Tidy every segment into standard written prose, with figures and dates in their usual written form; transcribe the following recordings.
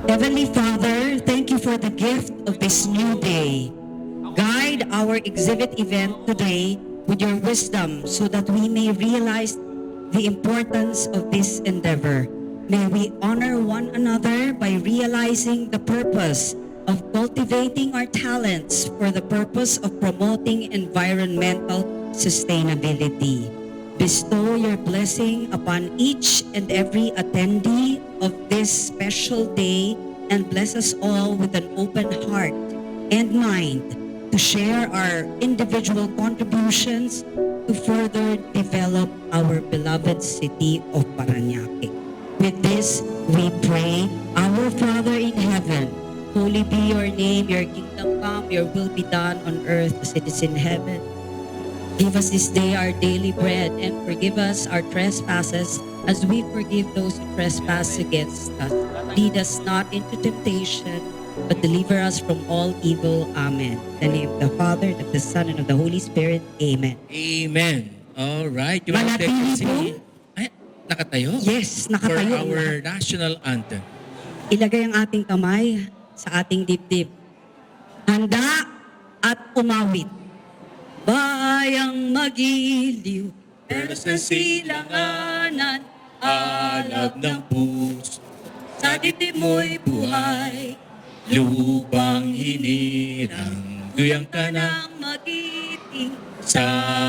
Heavenly Father, thank you for the gift of this new day. Guide our exhibit event today with your wisdom so that we may realize the importance of this endeavor. May we honor one another by realizing the purpose of cultivating our talents for the purpose of promoting environmental sustainability. Bestow your blessing upon each and every attendee of this special day and bless us all with an open heart and mind to share our individual contributions to further develop our beloved city of Parañaque. With this, we pray, Our Father in heaven, holy be your name, your kingdom come, your will be done on earth as it is in heaven. Give us this day our daily bread, and forgive us our trespasses as we forgive those who trespass against us. Lead us not into temptation, but deliver us from all evil. Amen. In the name of the Father, and of the Son, and of the Holy Spirit. Amen. Amen. All right. You want to take a Manatili seat? Ay, nakatayo? Yes, For nakatayo. our national anthem. Ilagay ang ating kamay sa ating dibdib. Handa at umawit. Bayang magiliw, pero sa silanganan, alab ng puso. Sa dibdib mo'y buhay, Lupang hinirang, duyang ka na ng magiting. sa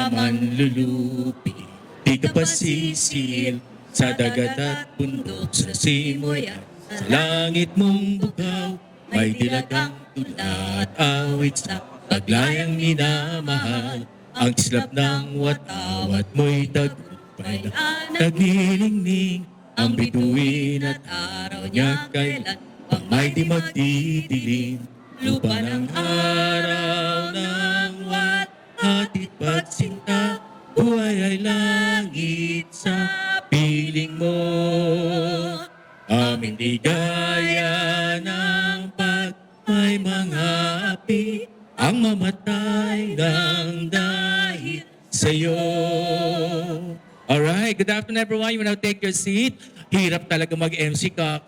manlulupi. Di ka pa sisil sa dagat at bundok, sa simoy at sa langit mong bukaw. May dilagang tula at awit sa paglayang minamahal. Ang tislap ng watawat mo'y tagumpay na nagnilingning. Ang bituin at araw niya kailan pang may di magdidilim. Lupa ng araw ng hatid pagsinta, buhay ay langit sa piling mo. Aming ligaya ng pag may mga api, ang mamatay ng dahil sa'yo. Alright, good afternoon everyone. You will now take your seat. Hirap talaga mag-MC ka,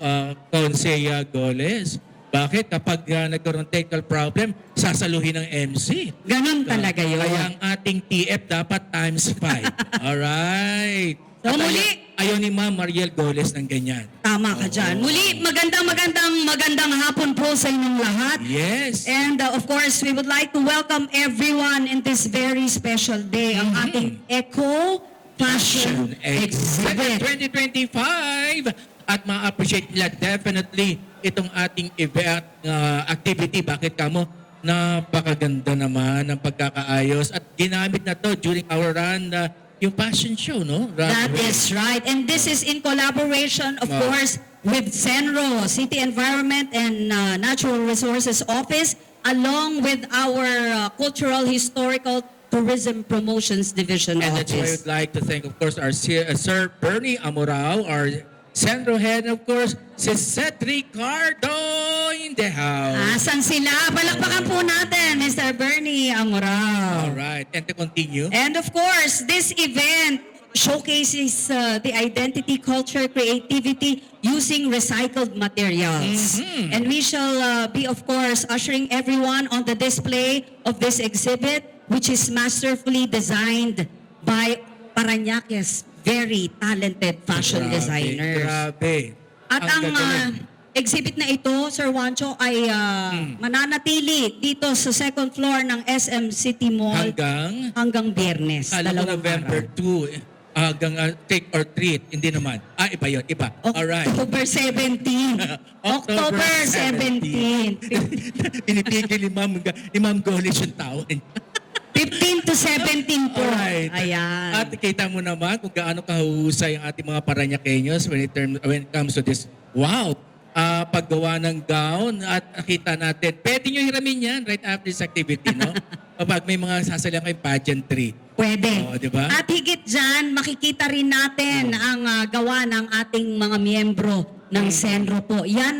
Conseya Goles. Bakit? Kapag nagkaroon technical problem, sasaluhin ng MC. Ganun talaga yun. Kaya ang ating TF dapat times 5. Alright. So, At muli. ayaw ni Ma'am Mariel Goles ng ganyan. Tama ka dyan. Muli, magandang hapon po sa inyong lahat. Yes. And of course, we would like to welcome everyone in this very special day, ang ating Eco Fashion Exhibit. 2025. At ma-appreciate nila definitely itong ating event activity. Bakit kamo? Napakaganda naman ng pagkakaayos. At ginamit na to during our run, yung fashion show, no? That is right. And this is in collaboration, of course, with CENRO, City Environment and Natural Resources Office, along with our Cultural Historical Tourism Promotions Division And that's why I Office. would like to thank, of course, our Sir Bernie Amorao, our Centro Head, of course, si Seth Ricardo in the house. Asan sila? Palakpakan po natin, Mr. Bernie Amorao. All right. And to continue, And of course, this event showcases the identity, culture, creativity using recycled materials. And we shall be, of course, ushering everyone on the display of this exhibit, which is masterfully designed by Parañaque's very talented fashion designers. Grabe. At ang gagaling. exhibit na ito, Sir Juancho, ay mananatili dito sa second floor ng SM City Mall hanggang Biyernes. Alam mo, dalawang November araw. 2, hanggang trick or treat. Hindi naman. Iba yun. Iba. Alright. October 17. October 17. Pinipigil ni Ma'am Goles yung tao. 15 to 17 po. Alright. Ayan. At kita mo naman kung gaano kahusay ang ating mga Parañaqueños when it comes to this. Wow! Paggawa ng gown at nakita natin. Pwede nyo hiramin yan right after this activity, no? Kapag may mga sasalang kayong pageantry. Pwede. Oo, di ba? At higit dyan, makikita rin natin ang gawa ng ating mga miyembro ng Senro po. Yan,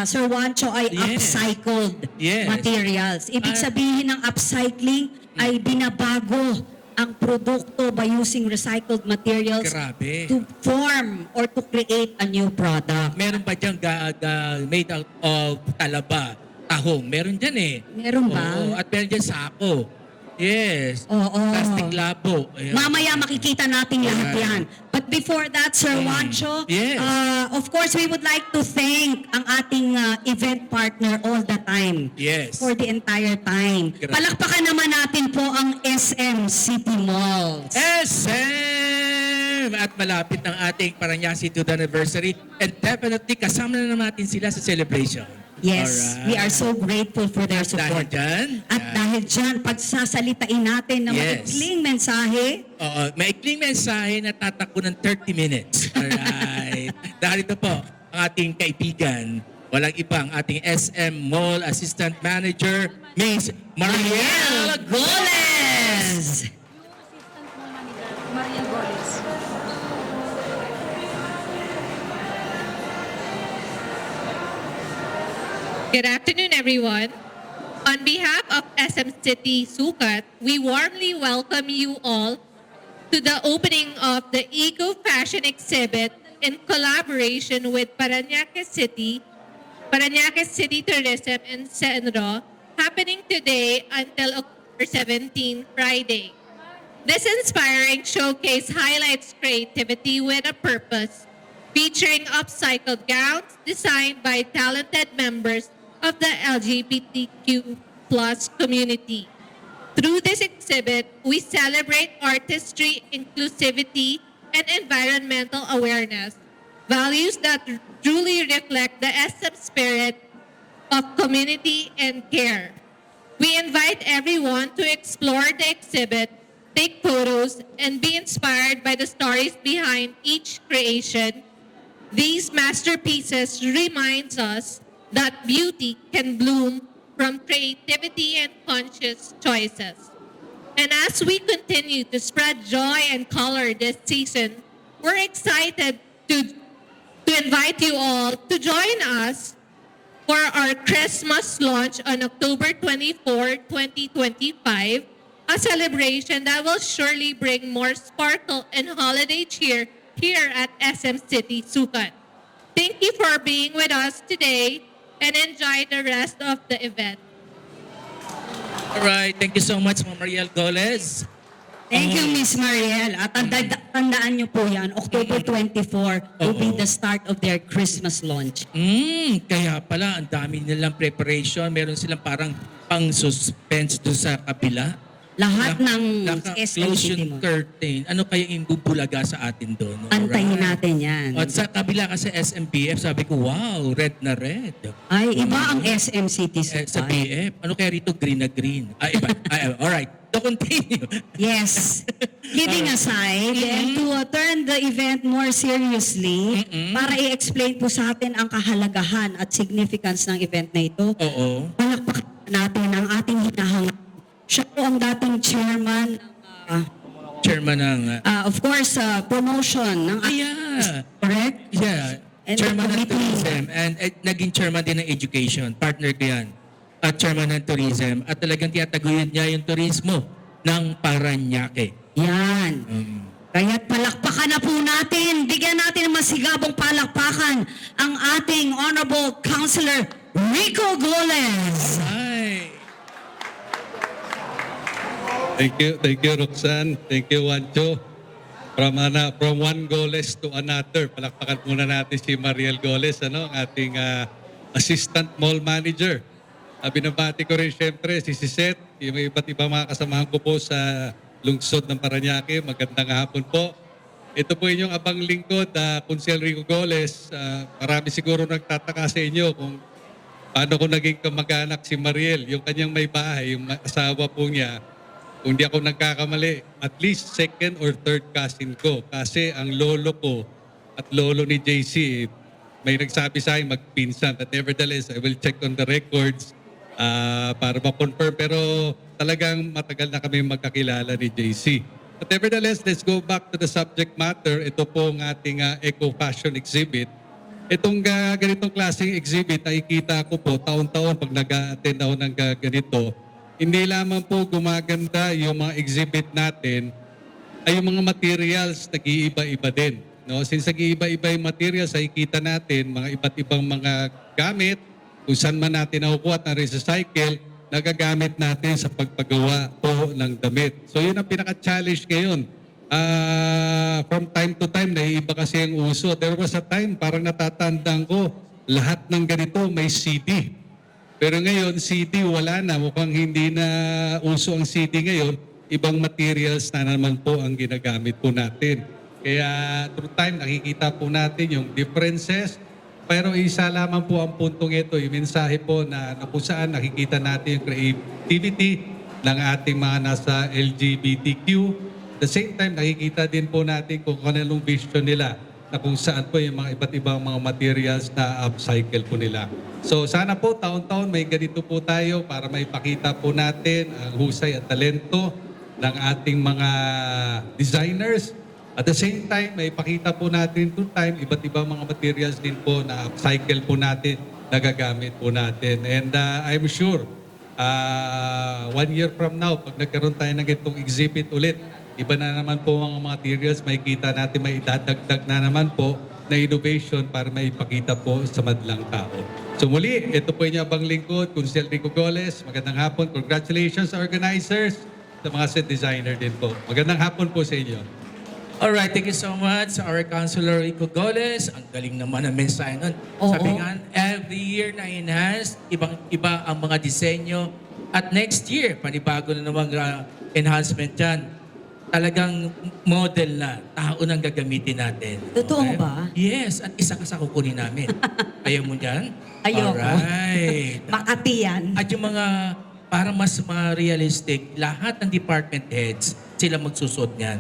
Sir Juancho, ay Yes. upcycled Yes. materials. Ibig sabihin ng upcycling ay binabago ang produkto by using recycled materials Grabe. to form or to create a new product. Meron pa dyan made out of talaba, tahong. Meron dyan eh. Meron ba? Oo, at meron dyan sako. Yes. Oo. Plastic labo. Ayan. Mamaya makikita natin lahat Alright. yan. But before that, Sir Juancho, Yes. of course, we would like to thank ang ating event partner all the time. Yes. For the entire time. Grabe. Palakpakan naman natin po ang SM City Malls. SM! At malapit ng ating Parañaque 2th anniversary. And definitely, kasama na naman natin sila sa celebration. Yes, Alright. we are so grateful for their Dahil support. dyan, At dahil dyan, pagsasalitain natin ng Yes. maikling mensahe, maikling mensahe na tatakbo ng 30 minutes. Alright. Dahil ito po, ang ating kaibigan, walang ibang ating SM Mall Assistant Manager, Miss Mariel Goles! Maria Goles. Good afternoon, everyone. On behalf of SM City Sukat, we warmly welcome you all to the opening of the Eco Fashion Exhibit in collaboration with Parañaque City Tourism and Senro, happening today until October 17, Friday. This inspiring showcase highlights creativity with a purpose, featuring upcycled gowns designed by talented members of the LGBTQ plus community. Through this exhibit, we celebrate artistry, inclusivity, and environmental awareness, values that truly reflect the SM spirit of community and care. We invite everyone to explore the exhibit, take photos, and be inspired by the stories behind each creation. These masterpieces reminds us that beauty can bloom from creativity and conscious choices. And as we continue to spread joy and color this season, we're excited to invite you all to join us for our Christmas launch on October 24, 2025, a celebration that will surely bring more sparkle and holiday cheer here at SM City Sukat. Thank you for being with us today and enjoy the rest of the event. Alright, thank you so much, Ma'am Mariel Goles. Thank you, Miss Mariel. At tandaan niyo po yan, October 24 will be the start of their Christmas launch. Kaya pala, ang dami nilang preparation. Meron silang parang pang-suspense doon sa kabila. Lahat ng SM Naka-close City yung Mall. curtain. Ano kaya yung bubulaga sa atin doon? Antayin Alright. natin yan. At sa kabila kasi SMPF, sabi ko, wow, red na red. Ay, iba ang SM City Sa Sukat. PF, ano kaya rito? Green na green. Iba. Alright, to continue. Yes. Kidding aside, and to turn the event more seriously, para i-explain po sa atin ang kahalagahan at significance ng event na ito, Oo. palakpakan natin ang ating hinahangad. Siya po ang dating chairman, Chairman ng... of course, promotion ng yeah. correct? Yeah. And Chairman ng committee. tourism. And naging chairman din ng education. Partner ko yan. At chairman ng tourism. At talagang tiyataguyod niya yung turismo ng Parañaque. Yan. Kaya't palakpakan na po natin, bigyan natin ng masigabong palakpakan ang ating Honorable Councilor Rico Goles. Ay. Thank you, Roxanne. Thank you, Juancho. From one Goles to another, palakpakan muna natin si Mariel Goles, ang ating Assistant Mall Manager. Binabati ko rin siyempre si Sisette, yung iba't ibang mga kasamahan ko po sa lungsod ng Parañaque. Magandang hapon po. Ito po inyong abang lingkod, Kunsel Rico Goles. Marami siguro nagtataka sa inyo kung paano ko naging kamag-anak si Mariel. Yung kanyang may bahay, yung asawa po niya, kung di ako nagkakamali, at least second or third cousin ko. Kasi ang lolo ko at lolo ni JC, may nagsabi sa akin magpinsan. But nevertheless, I will check on the records para ma-confirm. Pero talagang matagal na kami magkakilala ni JC. But nevertheless, let's go back to the subject matter. Ito po ang ating Eco Fashion Exhibit. Itong ganitong klaseng exhibit, nakikita ko po taon-taon pag nag-attend ako ng ganito, hindi lamang po gumaganda yung mga exhibit natin, ay yung mga materials nag-iiba-iba din. No? Since nag-iiba-iba yung materials, nakikita natin mga iba't ibang mga gamit, kung saan man natin nakukuha at na-recycle, nagagamit natin sa pagpagawa po ng damit. So yun ang pinaka-challenge ngayon. From time to time, naiiba kasi ang uso. There was a time, parang natatandaan ko, lahat ng ganito may CD. Pero ngayon, CD wala na. Mukhang hindi na uso ang CD ngayon. Ibang materials na naman po ang ginagamit po natin. Kaya through time, nakikita po natin yung differences. Pero isa lamang po ang puntong ito, yung mensahe po na kung saan nakikita natin yung creativity ng ating mga nasa LGBTQ. At the same time, nakikita din po natin kung anong vision nila na kung saan po yung mga iba't ibang mga materials na upcycle po nila. So sana po taon-taon may ganito po tayo para maipakita po natin ang husay at talento ng ating mga designers. At the same time, maipakita po natin through time iba't ibang mga materials din po na upcycle po natin, nagagamit po natin. And I'm sure, 1 year from now, pag nagkaroon tayo ng itong exhibit ulit, iba na naman po ang materials, makikita natin, may idadagdag na naman po na innovation para maipakita po sa madlang tao. So muli, ito po yung abang lingkod, Kunsel Rico Goles. Magandang hapon. Congratulations sa organizers, sa mga set designer din po. Magandang hapon po sa inyo. Alright, thank you so much our Councilor Rico Goles. Ang galing naman ang mensahe nun. Oo. Sabi nga, every year na enhance, ibang-iba ang mga disenyo. At next year, panibago na namang enhancement dyan. Talagang model na, tao nang gagamitin natin. Totoo Okay? ba? Yes, at isa ka sa kukunin namin. Ayaw mo dyan? Ayoko. Alright. Makati yan. At yung mga, para mas ma-realistic, lahat ng department heads, sila magsusot niyan.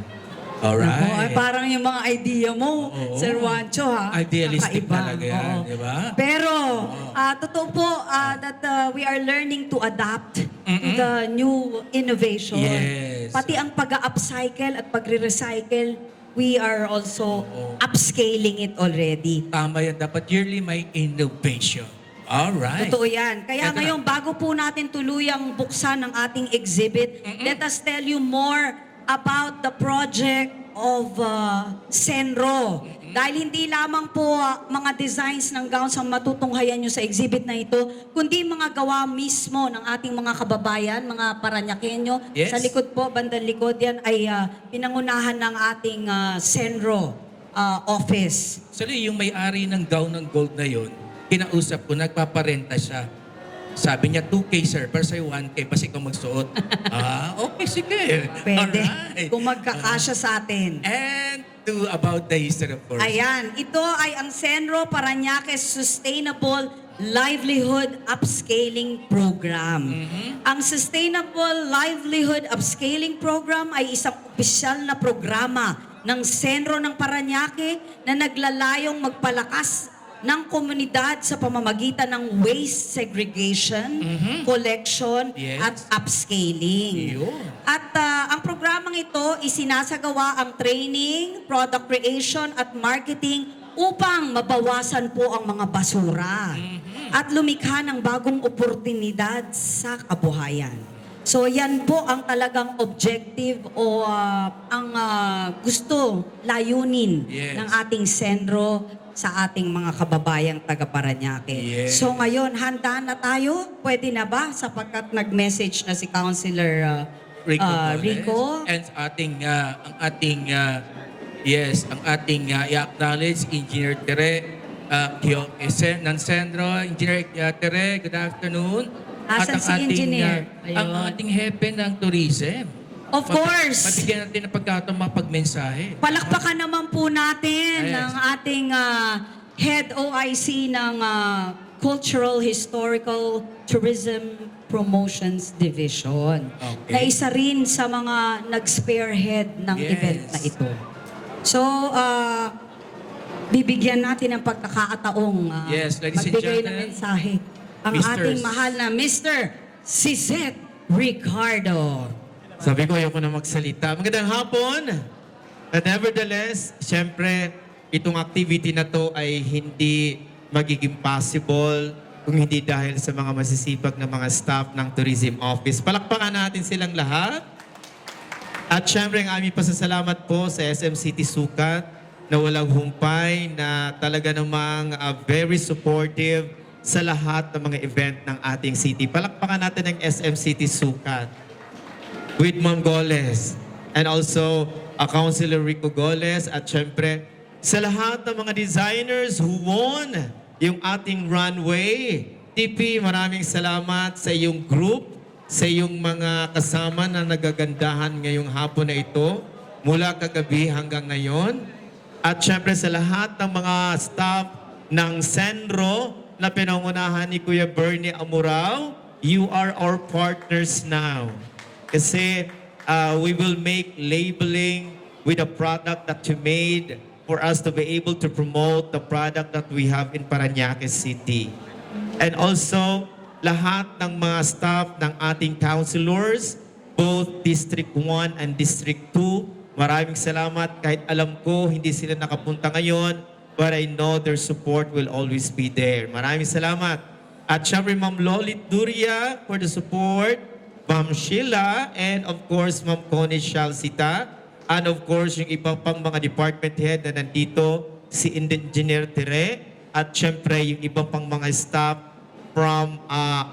Naku, ay Alright. parang yung mga idea mo, Oo. Sir Juancho, ha? Idealistic Kakaiba. talaga yan, Oo. di ba? Pero, totoo po that we are learning to adapt to the new innovation. Yes. Pati ang pag-upcycle at pagre-recycle, we are also upscaling it already. Tama yan. Dapat yearly may innovation. Alright. Totoo yan. Kaya Eto na. ngayon, bago po natin tuluyang buksan ang ating exhibit, let us tell you more about the project of Senro. Dahil hindi lamang po mga designs ng gowns ang matutunghayan nyo sa exhibit na ito, kundi mga gawa mismo ng ating mga kababayan, mga Paranyakenyo. Yes. Sa likod po, bandang likod yan, ay pinangunahan ng ating Senro office. Actually, yung may-ari ng gown ng gold na yon, kinausap ko, nagpaparenta siya. Sabi niya, 2K sir, pero sa'yo 1K, basta ikaw magsuot. Okay, sige. Pwede. Alright. Kung magkakasya sa atin. And to about the history, of course. Ayan, ito ay ang Senro Parañaque Sustainable Livelihood Upscaling Program. Ang Sustainable Livelihood Upscaling Program ay isang opisyal na programa ng Senro ng Parañaque na naglalayong magpalakas ng komunidad sa pamamagitan ng waste segregation, collection, Yes. at upscaling. Yun. At ang programang ito, isinasagawa ang training, product creation at marketing upang mabawasan po ang mga basura at lumikha ng bagong oportunidad sa kabuhayan. So yan po ang talagang objective o ang gusto, layunin Yes. ng ating Senro sa ating mga kababayang taga-Parañaque. Yes. So ngayon, handa na tayo? Pwede na ba? Sapagkat nag-message na si Councilor Rico. Goles. Rico. And ang ating i-acknowledge Engineer Tere ng Sendro. Engineer Tere, good afternoon. Asan si Engineer? Ang Ayun. ating hepe ng tourism. Of course. Mabigyan natin ng pagkataon mapagmensahe. Palakpakan naman po natin Yes. ng ating head OIC ng Cultural, Historical, Tourism Promotions Division. Okay. Na isa rin sa mga nag-spearhead ng Yes. event na ito. So, bibigyan natin ng pagkakataong Yes, ladies and magbigay ng gentlemen, mensahe ang Mr. ating mahal na Mr. Sisette Ricardo. Sabi ko, ayoko na magsalita. Magandang hapon! But nevertheless, syempre, itong activity na to ay hindi magiging possible kung hindi dahil sa mga masisipag na mga staff ng Tourism Office. Palakpakan natin silang lahat. At syempre, ang aming pasasalamat po sa SM City Sukat na walang humpay, na talaga namang very supportive sa lahat ng mga event ng ating city. Palakpakan natin ang SM City Sukat with Ma'am Goles and also Councilor Rico Goles, at syempre sa lahat ng mga designers who won yung ating runway. TP, maraming salamat sa iyong group, sa iyong mga kasama na nagagandahan ngayong hapon na ito, mula kagabi hanggang ngayon. At syempre sa lahat ng mga staff ng Senro na pinangunahan ni Kuya Bernie Amurao, you are our partners now. Kasi we will make labeling with a product that you made for us to be able to promote the product that we have in Parañaque City. And also, lahat ng mga staff ng ating councilors, both District 1 and District 2, maraming salamat. Kahit alam ko, hindi sila nakapunta ngayon, but I know their support will always be there. Maraming salamat. At syempre, Ma'am Lolit Duria for the support, Ma'am Sheila, and of course, Ma'am Connie Shalsita, and of course, yung iba pang mga department head na nandito, si Engineer Tere, at syempre, yung iba pang mga staff from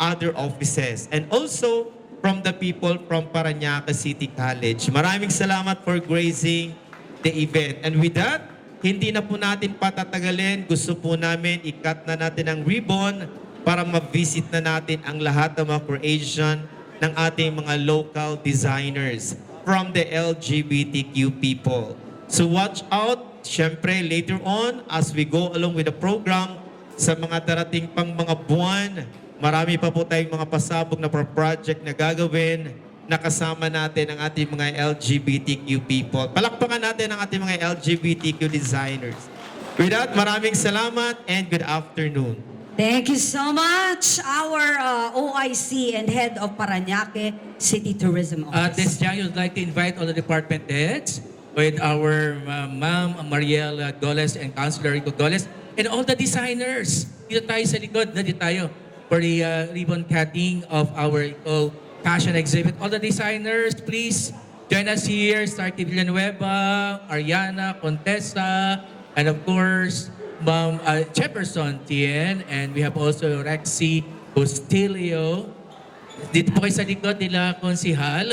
other offices. And also, from the people from Parañaque City College. Maraming salamat for gracing the event. And with that, hindi na po natin patatagalin. Gusto po namin i-cut na natin ang ribbon para ma-visit na natin ang lahat ng mga creation ng ating mga local designers from the LGBTQ people. So watch out, syempre later on as we go along with the program, sa mga darating pang mga buwan, marami pa po tayong mga pasabog na project na gagawin na kasama natin ang ating mga LGBTQ people. Palakpakan natin ang ating mga LGBTQ designers. With that, maraming salamat and good afternoon. Thank you so much, our OIC and Head of Parañaque City Tourism At Office. this time, I would like to invite all the department heads with our Ma'am Mariela Goles and Councilor Rico Goles and all the designers. Dito tayo sa likod, dito tayo for the ribbon cutting of our fashion exhibit. All the designers, please join us here. Starkey Villanueva, Ariana, Contessa, and of course, Ma'am Jefferson Tien, and we have also Rexy Bustilio. Dito po kayo sa likod nila, Konsihal.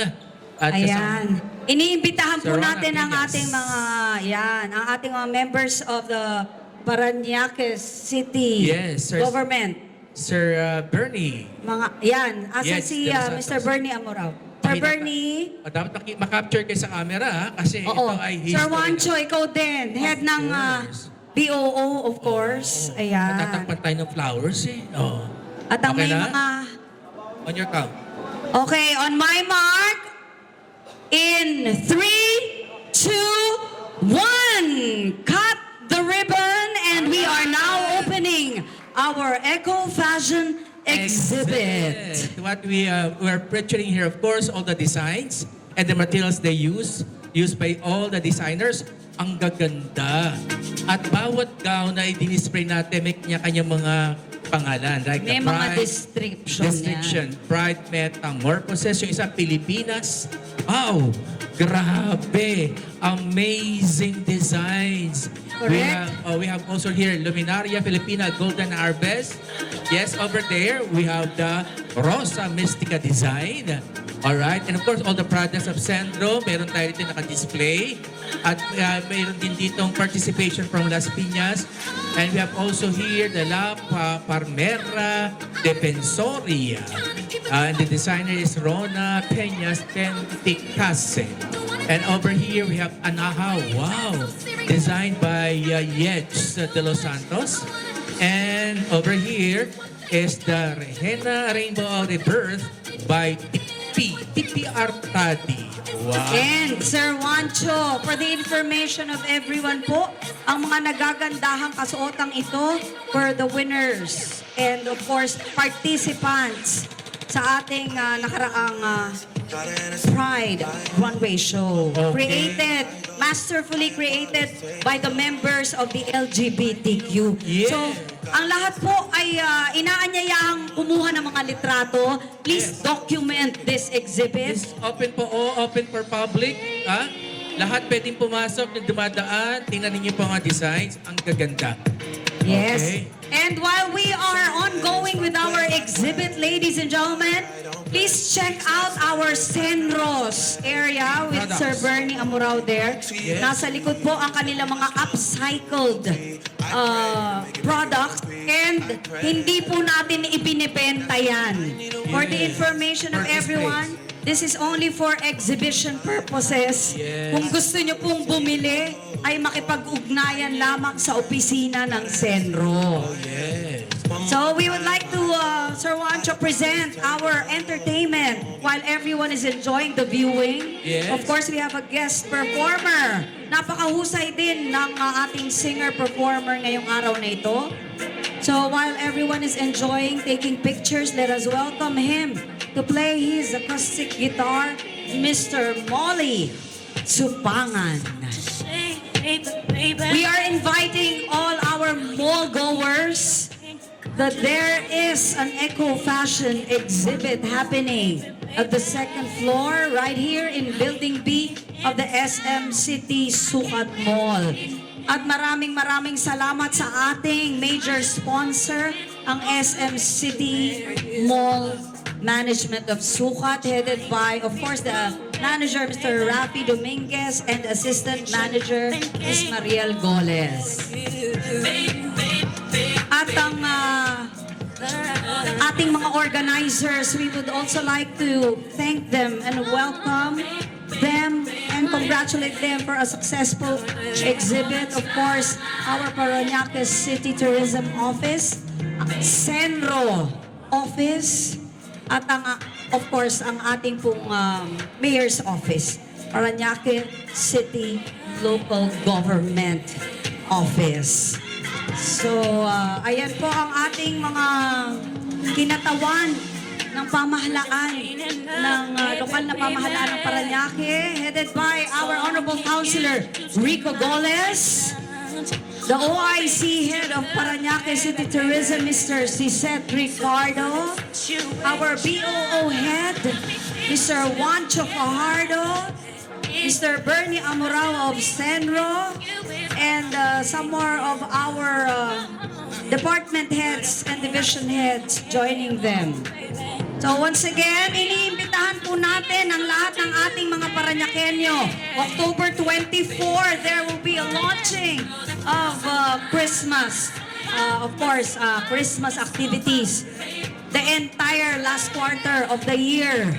At Ayan. Iniimbitahan po Sir Ron natin ang Apinas. ating mga, ang ating mga members of the Parañaque City Yes, sir. Government. Sir Bernie. Asan Yes, si De Los Mr. Santos. Bernie Amorao? Sir Pakita- Bernie? Dapat makapture kayo sa camera, ha? Kasi Oo. ito ay history. Sir Juancho, ikaw din. Head Of ng course. BOO, of course. Ayan. Natatakpan tayo ng flowers, eh. Oh. At ang Okay may na? mga... On your count. Okay, on my mark, in 3, 2, 1, cut the ribbon, and we are now opening our Eco Fashion exhibit. What we're picturing here, of course, all the designs and the materials they used by all the designers. Ang gaganda. At bawat gown na i-display natin, may kanya-kanyang mga pangalan. Like May the mga Pride, description Pride Metamorphosis, yung isa Pilipinas. Wow! Grabe! Amazing designs. Correct. We have also here Luminaria Filipina Golden Harvest. Yes, over there we have the Rosa Mystica design. All right, and of course all the products of Sandro, meron tayo dito naka-display. At meron din ditong participation from Las Piñas. And we have also here the La Parmera Defensoria. And the designer is Rona Peñas Penticase. And over here we have Anahaw. Wow! Designed by Yej de los Santos. And over here is the Regina Rainbow of the Birth by Tipi Artadi. Wow. And Sir Juancho, for the information of everyone po, ang mga nagagandahang kasuotang ito for the winners and of course participants sa ating nakaraang Pride Runway Show. Okay. Masterfully created by the members of the LGBTQ. Yeah. So, ang lahat po ay inaanyayahang kumuha ng mga litrato. Please document this exhibit. It's open po, open for public. Ha? Lahat pwedeng pumasok, dumadaan. Tingnan ninyo po mga designs. Ang gaganda. Yes. Okay. And while we are ongoing with our exhibit, ladies and gentlemen, please check out our Senros area with Products. Sir Bernie Amurao there. Yes. Nasa likod po ang kanilang mga upcycled product and hindi po natin ibinibenta yan. For the information of For displays. everyone, this is only for exhibition purposes. Yes. Kung gusto nyo pong bumili, ay makipag-ugnayan lamang sa opisina ng Senro. Yes. So we would like to, Sir Juancho, present our entertainment while everyone is enjoying the viewing. Yes. Of course, we have a guest performer. Napakahusay din ng ating singer-performer ngayong araw na ito. So while everyone is enjoying, taking pictures, let us welcome him to play his acoustic guitar, Mr. Molly Supangan. We are inviting all our mall goers that there is an eco fashion exhibit happening at the second floor right here in Building B of the SM City Sukat Mall. At maraming salamat sa ating major sponsor, ang SM City Mall Management of Sukat, headed by, of course, the manager, Mr. Rafi Dominguez, and assistant manager, Ms. Mariel Goles. At ang ating mga organizers, we would also like to thank them and welcome them and congratulate them for a successful exhibit. Of course, our Parañaque City Tourism Office, Senro Office, at ang, of course, ang ating pong Mayor's Office, Parañaque City Local Government Office. So, ayan po ang ating mga kinatawan ng pamahalaan ng lokal na pamahalaan ng Parañaque, headed by our Honorable Councilor Rico Goles, the OIC Head of Parañaque City Tourism, Mr. Cicet Ricardo, our BOO Head, Mr. Juancho Fajardo, Mr. Bernie Amurao of Senro, and some more of our department heads and division heads joining them. So once again, iniimbitahan po natin ang lahat ng ating mga Parañaqueño. October 24, there will be a launching of Christmas. Of course, Christmas activities. The entire last quarter of the year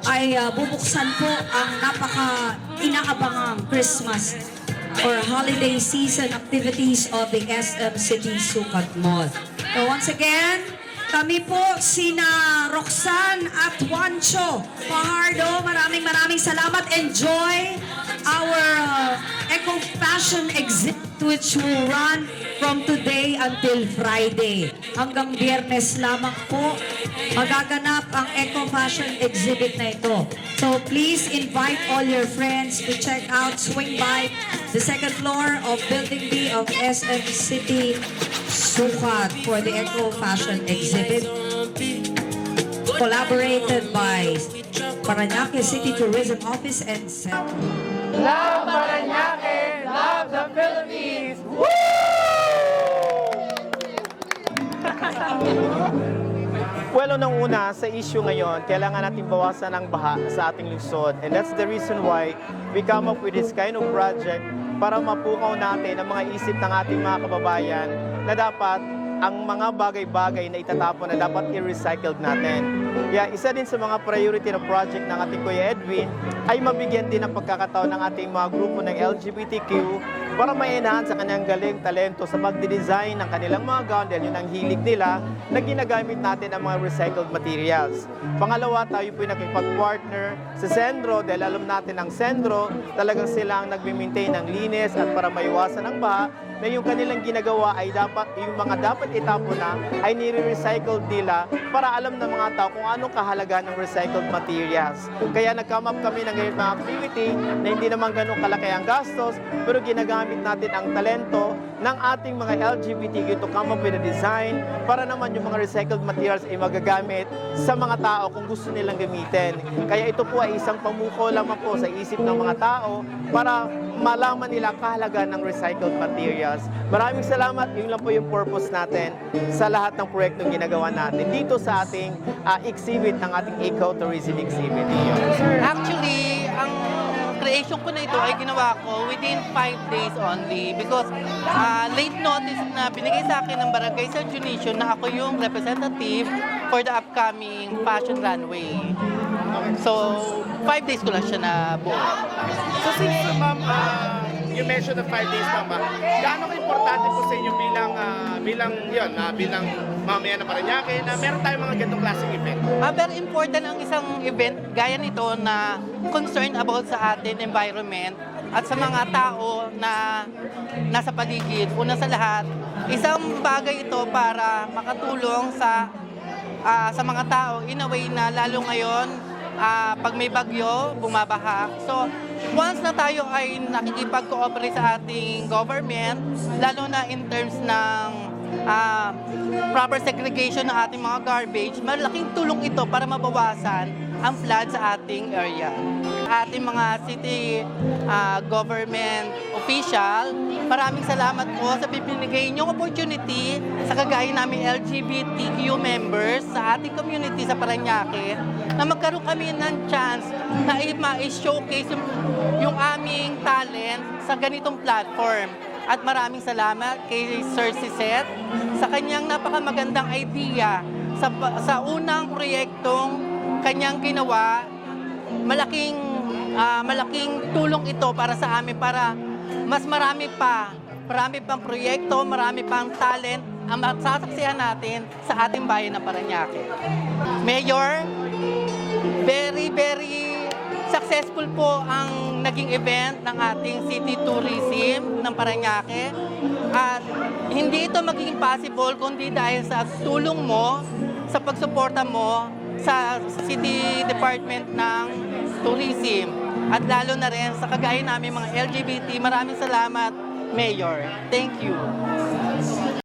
ay bubuksan po ang napaka-inaabangang Christmas or holiday season activities of the SM City Sukat Mall. So once again, kami po sina Roxanne at Juancho Fajardo, maraming salamat. Enjoy our Eco Fashion exhibit which will run from today until Friday. Hanggang Biyernes lamang po magaganap ang Eco Fashion exhibit na ito. So please invite all your friends to check out, swing by the second floor of Building B of SM City Sukat for the Eco Fashion exhibit. Collaborated by Parañaque City Tourism Office and Centro. Love Parañaque! Love the Philippines! Well, unang-una, sa issue ngayon, kailangan natin bawasan ang baha sa ating lungsod. And that's the reason why we come up with this kind of project para mapukaw natin ang mga isip ng ating mga kababayan na dapat ang mga bagay-bagay na itatapon na dapat i-recycled natin. Yeah, isa din sa mga priority na project ng ating Kuya Edwin ay mabigyan din ng pagkakataon ng ating mga grupo ng LGBTQ para ma-enhance sa kanyang galing talento sa pagdidesign ng kanilang mga gown dahil yun ang hilig nila na ginagamit natin ang mga recycled materials. Pangalawa, tayo po nakipag-partner sa Sendro dahil alam natin ang Sendro talagang sila ang nagme-maintain ng linis at para maiwasan ang baha na yung kanilang ginagawa ay dapat, yung mga dapat itapon na ay nire-recycle nila para alam ng mga tao kung anong kahalagaan ng recycled materials. Kaya nag-come up kami ng ganyan mga activity na hindi naman ganun kalaki ang gastos pero ginagamit natin ang talento ng ating mga LGBTQ to come up with a design para naman yung mga recycled materials ay magagamit sa mga tao kung gusto nilang gamitin. Kaya ito po ay isang pamuko lamang po sa isip ng mga tao para malaman nila ang kahalagaan ng recycled materials. Maraming salamat. Yun lang po yung purpose natin sa lahat ng proyektong ginagawa natin dito sa ating exhibit, ng ating eco-tourism exhibit. Actually, ang creation ko na ito ay ginawa ko within 5 days only because late notice na binigay sa akin ng Barangay San Dionisio na ako yung representative for the upcoming fashion runway. So, 5 days ko lang siya na buo. So since, ma'am, you mentioned the 5 days, ma'am, gaano ka-importante po sa inyo bilang mamaya na Parañaque na meron tayong mga ganitong klaseng event? Very important ang isang event gaya nito na concern about sa atin environment at sa mga tao na nasa paligid. Una sa lahat, isang bagay ito para makatulong sa mga tao in a way na lalo ngayon pag may bagyo, bumabaha. So, once na tayo ay nakikipag-cooperate sa ating government, lalo na in terms ng proper segregation ng ating mga garbage, malaking tulong ito para mabawasan ang flood sa ating area. Ating mga city government official, maraming salamat po sa bibinigay niyong opportunity sa kagaya namin LGBTQ members sa ating community sa Parañaque na magkaroon kami ng chance na ma-showcase yung aming talent sa ganitong platform. At maraming salamat kay Sir Ciset sa kanyang napakamagandang idea sa unang proyektong kanyang ginawa. Malaking tulong ito para sa amin para mas marami pang proyekto, marami pang talent ang masasaksihan natin sa ating bayan ng Parañaque. Mayor, very successful po ang naging event ng ating city tourism ng Parañaque. At hindi ito magiging possible kundi dahil sa tulong mo, sa pagsuporta mo sa City Department ng Tourism. At lalo na rin sa kagaya namin mga LGBT. Maraming salamat, Mayor. Thank you.